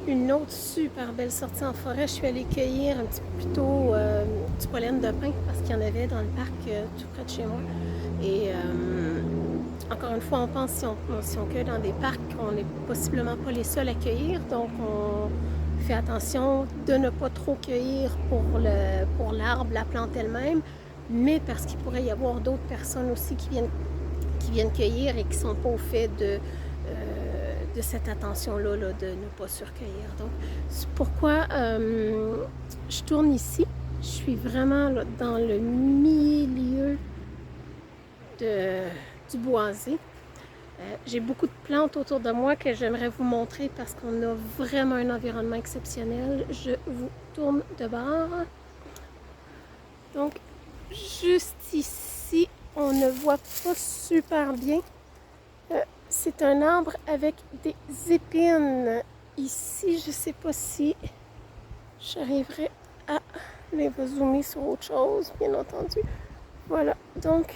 une autre super belle sortie en forêt. Je suis allée cueillir un petit peu plus tôt du pollen de pin parce qu'il y en avait dans le parc tout près de chez moi. Et encore une fois, on pense si on cueille dans des parcs, on n'est possiblement pas les seuls à cueillir. Donc, on fait attention de ne pas trop cueillir pour l'arbre, la plante elle-même, mais parce qu'il pourrait y avoir d'autres personnes aussi qui viennent cueillir et qui ne sont pas au fait de cette attention-là là, de ne pas surcueillir. Donc, c'est pourquoi je tourne ici. Je suis vraiment là, dans le milieu du boisé. J'ai beaucoup de plantes autour de moi que j'aimerais vous montrer parce qu'on a vraiment un environnement exceptionnel. Je vous tourne de bord. Donc, juste ici, on ne voit pas super bien. C'est un arbre avec des épines. Ici, je ne sais pas si j'arriverai à les zoomer sur autre chose, bien entendu. Voilà, donc,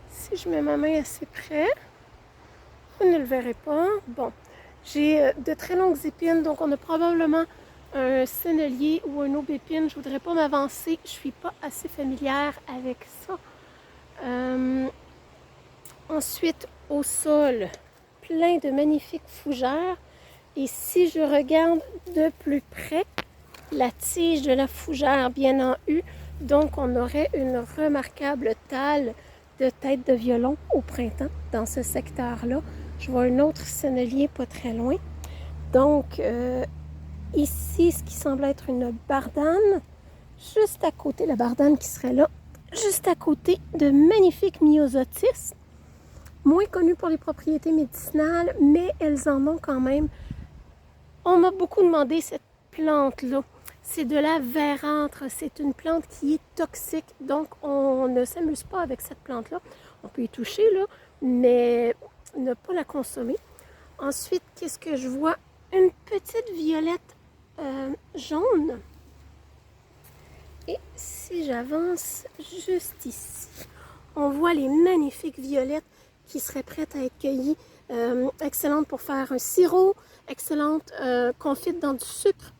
si je mets ma main assez près, vous ne le verrez pas. Bon, j'ai de très longues épines, donc on a probablement un sennelier ou un aubépine. Je ne voudrais pas m'avancer, je ne suis pas assez familière avec ça. Ensuite, au sol, plein de magnifiques fougères. Et si je regarde de plus près, la tige de la fougère bien en U, donc on aurait une remarquable talle de tête de violon au printemps dans ce secteur-là. Je vois un autre sennelier pas très loin. Donc, ici, ce qui semble être une bardane, juste à côté, la bardane qui serait là, juste à côté de magnifiques myosotis, moins connues pour les propriétés médicinales, mais elles en ont quand même. On m'a beaucoup demandé cette plante-là. C'est de la vérâtre. C'est une plante qui est toxique. Donc, on ne s'amuse pas avec cette plante-là. On peut y toucher, là, mais ne pas la consommer. Ensuite, qu'est-ce que je vois? Une petite violette jaune. Et si j'avance juste ici, on voit les magnifiques violettes qui seraient prêtes à être cueillies. Excellentes pour faire un sirop, excellentes confites dans du sucre.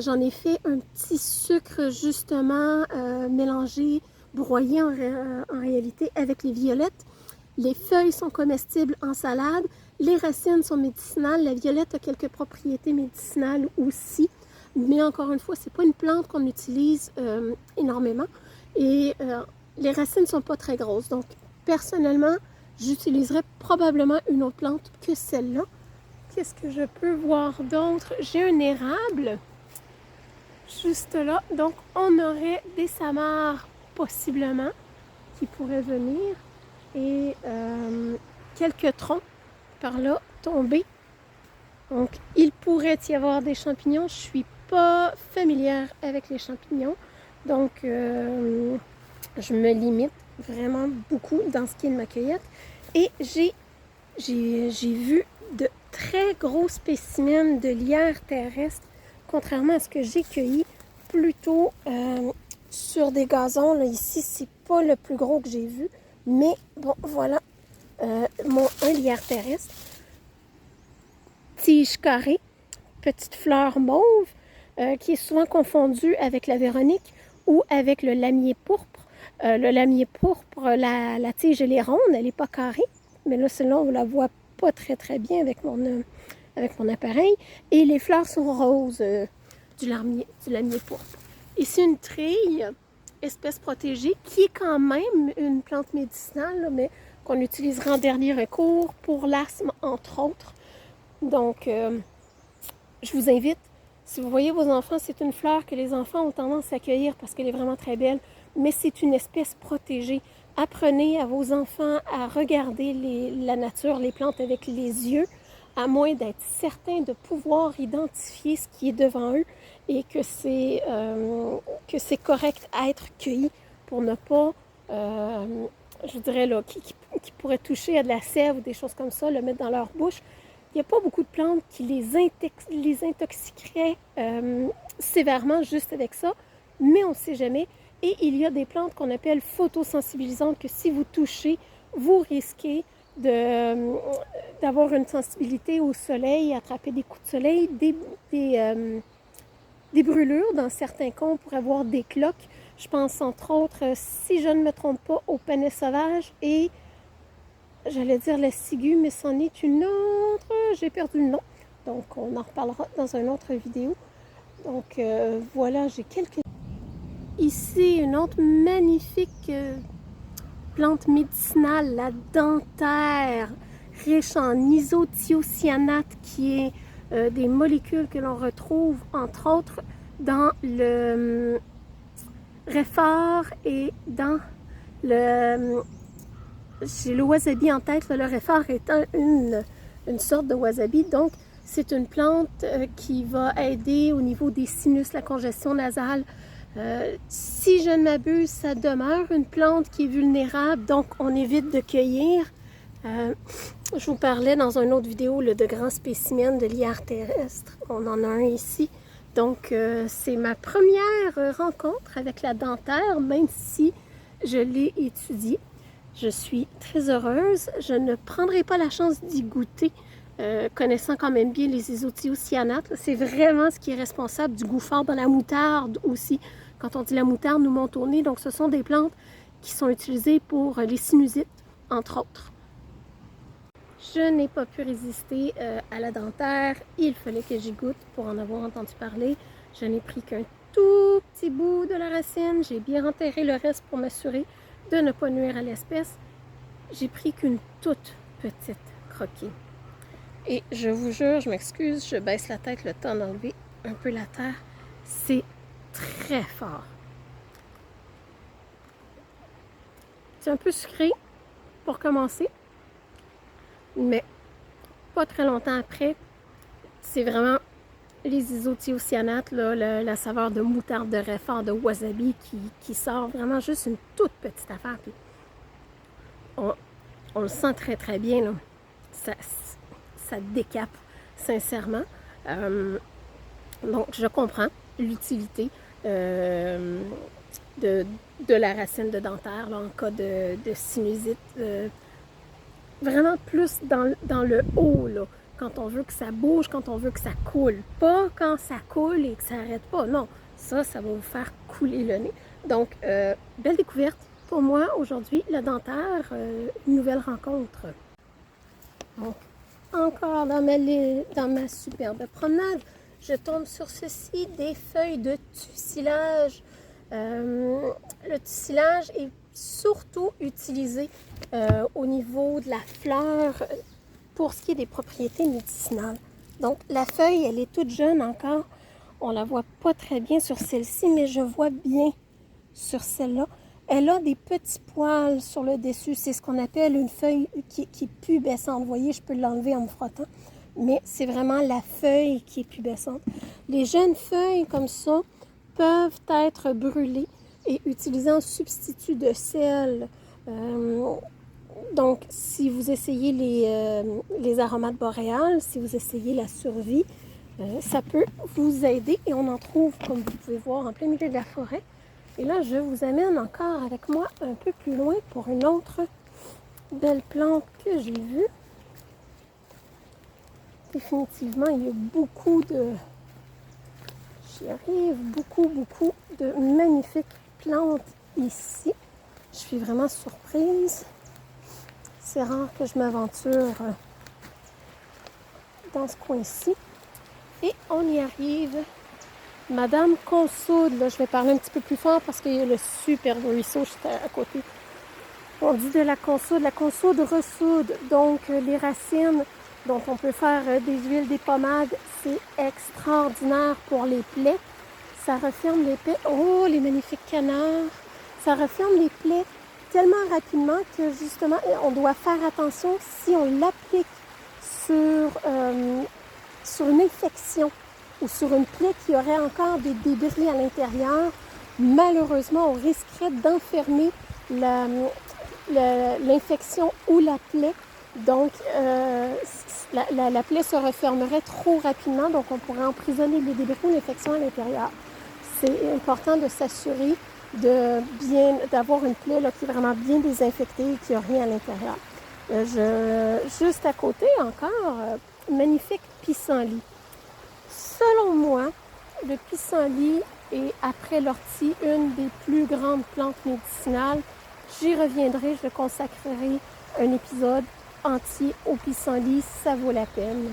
J'en ai fait un petit sucre justement mélangé, broyé en réalité avec les violettes. Les feuilles sont comestibles en salade, les racines sont médicinales, la violette a quelques propriétés médicinales aussi, mais encore une fois, c'est pas une plante qu'on utilise énormément et les racines ne sont pas très grosses. Donc, personnellement, j'utiliserais probablement une autre plante que celle-là. Qu'est-ce que je peux voir d'autre? J'ai un érable juste là. Donc, on aurait des samars possiblement qui pourraient venir et quelques troncs par là tomber. Donc, il pourrait y avoir des champignons. Je ne suis pas familière avec les champignons. Donc, je me limite vraiment beaucoup dans ce qui est de ma cueillette. Et j'ai vu de très gros spécimens de lierre terrestre, contrairement à ce que j'ai cueilli plutôt sur des gazons. Là, ici, c'est pas le plus gros que j'ai vu, mais bon, voilà un lierre terrestre. Tige carrée, petite fleur mauve, qui est souvent confondue avec la véronique ou avec le lamier pourpre. Le lamier pourpre, la tige, elle est ronde, elle n'est pas carrée, mais là, celle-là, on ne la voit pas très, très bien avec mon appareil. Et les fleurs sont roses du lamier pourpre. Ici, une trille, espèce protégée, qui est quand même une plante médicinale, là, mais qu'on utilisera en dernier recours pour l'asthme, entre autres. Donc, je vous invite, si vous voyez vos enfants, c'est une fleur que les enfants ont tendance à cueillir parce qu'elle est vraiment très belle, mais c'est une espèce protégée. Apprenez à vos enfants à regarder la nature, les plantes avec les yeux, à moins d'être certain de pouvoir identifier ce qui est devant eux et que c'est correct à être cueilli pour ne pas, je dirais, là, qui pourrait toucher à de la sève ou des choses comme ça, le mettre dans leur bouche. Il n'y a pas beaucoup de plantes qui les intoxiqueraient sévèrement juste avec ça, mais on ne sait jamais. Et il y a des plantes qu'on appelle photosensibilisantes que si vous touchez, vous risquez d'avoir une sensibilité au soleil, attraper des coups de soleil, des brûlures. Dans certains cas, on pourrait avoir des cloques. Je pense entre autres, si je ne me trompe pas, au pennet sauvage et j'allais dire la ciguë, mais c'en est une autre. J'ai perdu le nom. Donc, on en reparlera dans une autre vidéo. Donc, voilà, j'ai quelques... Ici, une autre magnifique plante médicinale, la dentaire, riche en isothiocyanate, qui est des molécules que l'on retrouve, entre autres, dans le réfort et dans le... J'ai le wasabi en tête, le réfort étant une sorte de wasabi. Donc, c'est une plante qui va aider au niveau des sinus, la congestion nasale. Si je ne m'abuse, ça demeure une plante qui est vulnérable, donc on évite de cueillir. Je vous parlais dans une autre vidéo de grands spécimens de lierre terrestre. On en a un ici. Donc, c'est ma première rencontre avec la dentaire, même si je l'ai étudiée. Je suis très heureuse. Je ne prendrai pas la chance d'y goûter, connaissant quand même bien les isothiocyanates. C'est vraiment ce qui est responsable du goût fort dans la moutarde aussi. Quand on dit la moutarde, nous monte au nez. Donc, ce sont des plantes qui sont utilisées pour les sinusites, entre autres. Je n'ai pas pu résister à la dentaire. Il fallait que j'y goûte pour en avoir entendu parler. Je n'ai pris qu'un tout petit bout de la racine. J'ai bien enterré le reste pour m'assurer de ne pas nuire à l'espèce. J'ai pris qu'une toute petite croquée. Et je vous jure, je m'excuse, je baisse la tête le temps d'enlever un peu la terre. C'est très fort. C'est un peu sucré pour commencer, mais pas très longtemps après, c'est vraiment les isothiocyanates, la saveur de moutarde, de réfort, de wasabi qui sort. Vraiment juste une toute petite affaire. Puis on le sent très très bien, là. Ça décape, sincèrement. Donc, je comprends l'utilité de la racine de dentaire là, en cas de sinusite. Vraiment plus dans le haut, là, quand on veut que ça bouge, quand on veut que ça coule. Pas quand ça coule et que ça n'arrête pas. Non, ça va vous faire couler le nez. Donc, belle découverte pour moi aujourd'hui, la dentaire, une nouvelle rencontre. Donc, encore dans ma superbe promenade, je tombe sur ceci, des feuilles de tussilage. Le tussilage est surtout utilisé au niveau de la fleur pour ce qui est des propriétés médicinales. Donc, la feuille, elle est toute jeune encore. On la voit pas très bien sur celle-ci, mais je vois bien sur celle-là. Elle a des petits poils sur le dessus. C'est ce qu'on appelle une feuille qui est pubescente. Vous voyez, je peux l'enlever en me frottant. Mais c'est vraiment la feuille qui est pubescente. Les jeunes feuilles comme ça peuvent être brûlées et utilisées en substitut de sel. Donc, si vous essayez les aromates boréales, si vous essayez la survie, ça peut vous aider. Et on en trouve, comme vous pouvez voir, en plein milieu de la forêt. Et là, je vous amène encore avec moi un peu plus loin pour une autre belle plante que j'ai vue. Définitivement, il y a beaucoup de... J'y arrive, beaucoup de magnifiques plantes ici. Je suis vraiment surprise. C'est rare que je m'aventure dans ce coin-ci. Et on y arrive. Madame Consoude, là, je vais parler un petit peu plus fort parce qu'il y a le superbe ruisseau juste à côté. On dit de la consoude ressoude, donc les racines dont on peut faire des huiles, des pommades, c'est extraordinaire pour les plaies. Ça referme les plaies. Oh, les magnifiques canards! Ça referme les plaies tellement rapidement que justement, on doit faire attention si on l'applique sur une infection ou sur une plaie qui aurait encore des débris à l'intérieur. Malheureusement, on risquerait d'enfermer l'infection ou la plaie. Donc, la plaie se refermerait trop rapidement, donc on pourrait emprisonner les débris ou l'infection à l'intérieur. C'est important de s'assurer d'avoir une plaie là, qui est vraiment bien désinfectée et qui n'a rien à l'intérieur. Juste à côté encore, magnifique pissenlit. Selon moi, le pissenlit est, après l'ortie, une des plus grandes plantes médicinales. J'y reviendrai, je consacrerai un épisode entier au pissenlit, ça vaut la peine.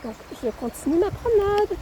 Donc, je continue ma promenade.